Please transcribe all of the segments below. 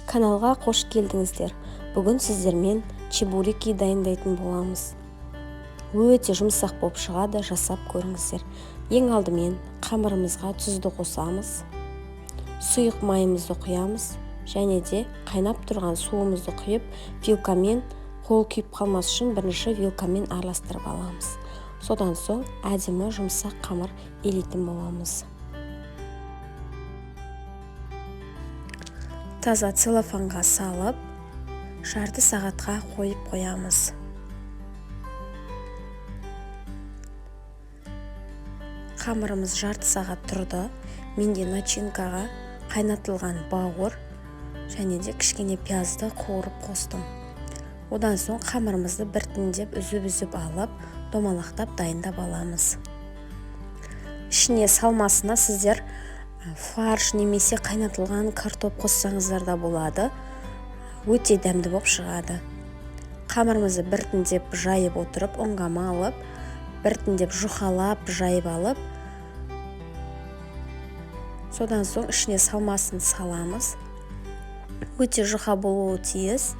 Каналға қош келдіңіздер. Бүгін сіздермен чебуреки дайындайтын боламыз. Өте жұмсақ болып шығады, жасап көріңіздер. Ең алдымен қамырымызға тұзды қосамыз. Сұйық майымызды құямыз және де қайнап тұрған суымызды құйып, вилкамен қол күйіп қалмас үшін бірінші вилкамен араластырып аламыз. Содан соң әдемі жұмсақ қамыр елейтін боламыз. Таза целлофанға салып, жарты сағатқа қойып қоямыз. Қамырымыз жарты сағат тұрды. Менде начинкаға қайнатылған бауыр және де кішкене пиязды қуырып қостым. Одан соң қамырымызды біртіндеп үзіп алып, домалақтап дайындап аламыз. Ішіне салмасына сіздер фарш немесе қайнатылған картоп қоссаңыздар да болады. Өте дәмді болып шығады. Қамырымызды біртіндеп жайып отырып, ұңғама алып, біртіндеп жұқалап жайып алып, содан соң ішіне салмасын саламыз. Өте жұқа болуы тиіс.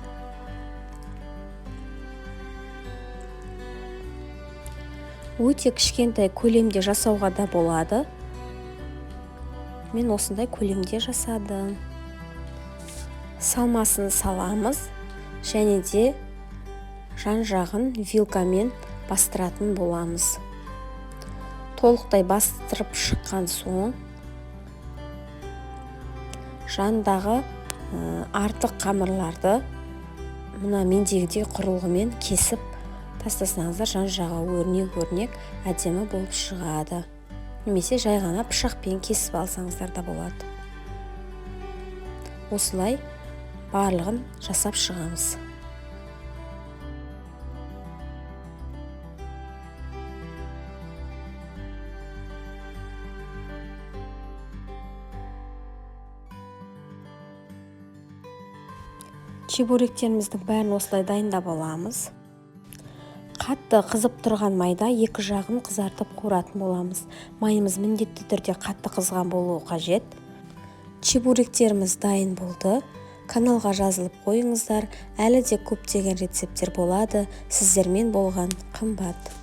Өте кішкентай көлемде жасауға да болады. Мен осындай көлемде жасадым. Салмасын саламыз және де жан-жағын вилкамен бастыратын боламыз. Толықтай бастырып шыққан соң жандағы артық қамырларды мына мендегідей құрылғымен кесіп тастасаңыздар, жан-жағы өрнек әдемі болып шығады. Немесе жай ғана пышақпен кесіп алсаңыздар да болады. Осылай барлығын жасап шығамыз. Чебуректеріміздің бәрін осылай дайындап аламыз. Қатты қызып тұрған майда екі жағын қызартып қуыратын боламыз. Майымыз міндетті түрде қатты қызған болуы қажет. Чебуректеріміз дайын болды. Каналға жазылып қойыңыздар. Әлі де көптеген рецепттер болады. Сіздермен болған қымбат.